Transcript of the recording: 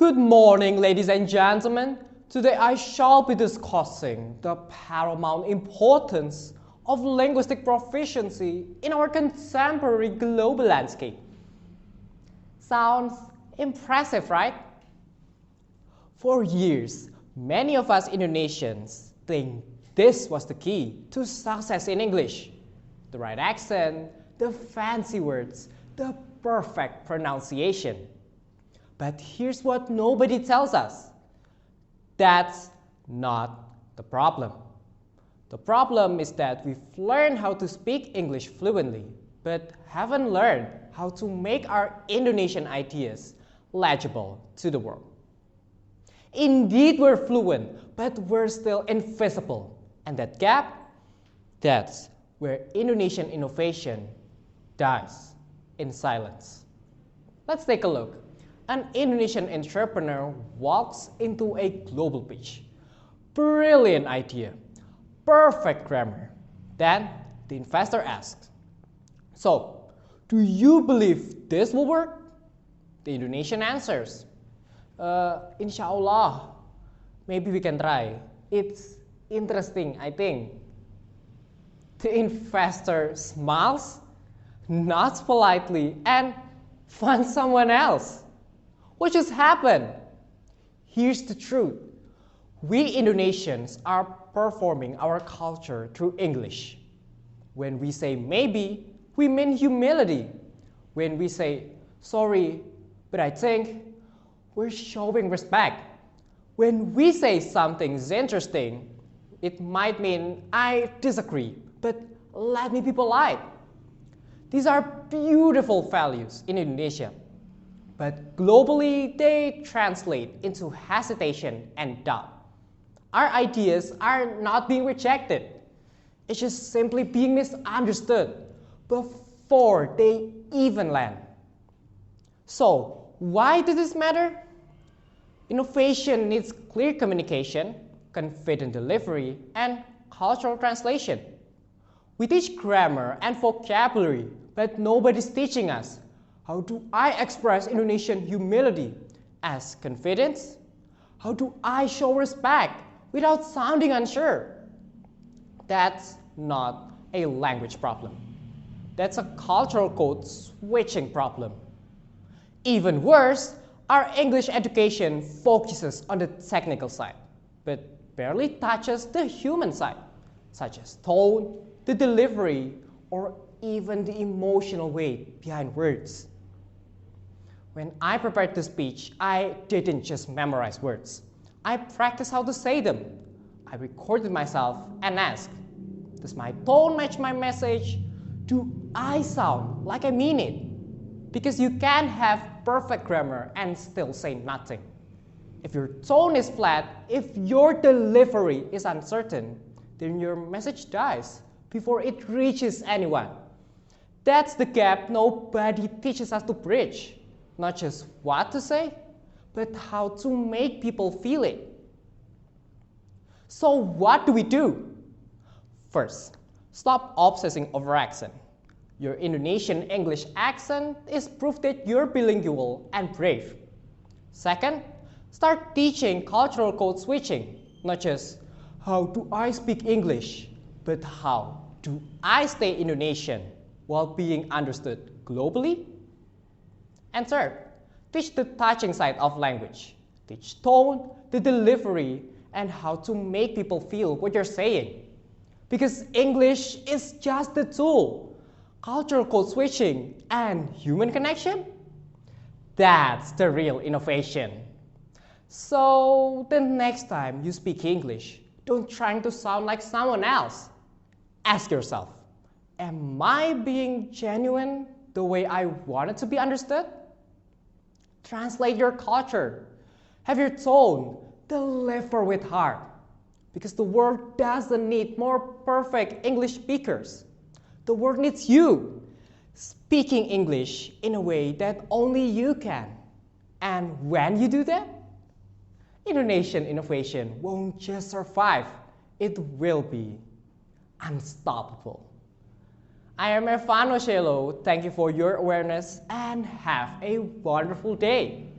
Good morning, ladies and gentlemen. Today I shall be discussing the paramount importance of linguistic proficiency in our contemporary global landscape. Sounds impressive, right? For years, many of us Indonesians think this was the key to success in English. The right accent, the fancy words, the perfect pronunciation. But here's what nobody tells us. That's not the problem. The problem is that we've learned how to speak English fluently, but haven't learned how to make our Indonesian ideas legible to the world. Indeed, we're fluent, but we're still invisible. And that gap, that's where Indonesian innovation dies in silence. Let's take a look. An Indonesian entrepreneur walks into a global pitch. Brilliant idea, perfect grammar. Then the investor asks, "So, do you believe this will work?" The Indonesian answers, "Inshallah, maybe we can try. It's interesting, I think." The investor smiles, nods politely, and finds someone else. What just happened? Here's the truth. We Indonesians are performing our culture through English. When we say maybe, we mean humility. When we say sorry, but I think, we're showing respect. When we say something's interesting, it might mean I disagree, but let me be polite. These are beautiful values in Indonesia. But globally, they translate into hesitation and doubt. Our ideas are not being rejected. It's just simply being misunderstood before they even land. So, why does this matter? Innovation needs clear communication, confident delivery, and cultural translation. We teach grammar and vocabulary, but nobody's teaching us. How do I express Indonesian humility as confidence? How do I show respect without sounding unsure? That's not a language problem. That's a cultural code switching problem. Even worse, our English education focuses on the technical side, but barely touches the human side, such as tone, the delivery, or even the emotional weight behind words. When I prepared this speech, I didn't just memorize words. I practiced how to say them. I recorded myself and asked, does my tone match my message? Do I sound like I mean it? Because you can't have perfect grammar and still say nothing. If your tone is flat, if your delivery is uncertain, then your message dies before it reaches anyone. That's the gap nobody teaches us to bridge. Not just what to say, but how to make people feel it. So what do we do? First, stop obsessing over accent. Your Indonesian English accent is proof that you're bilingual and brave. Second, start teaching cultural code switching. Not just, how do I speak English? But how do I stay Indonesian while being understood globally? And third, teach the touching side of language. Teach tone, the delivery, and how to make people feel what you're saying. Because English is just the tool. Cultural code switching and human connection? That's the real innovation. So the next time you speak English, don't try to sound like someone else. Ask yourself, am I being genuine the way I want it to be understood? Translate your culture. Have your tone. Deliver with heart. Because the world doesn't need more perfect English speakers. The world needs you. Speaking English in a way that only you can. And when you do that, Indonesian innovation won't just survive. It will be unstoppable. I am Evanocielo. Thank you for your awareness and have a wonderful day.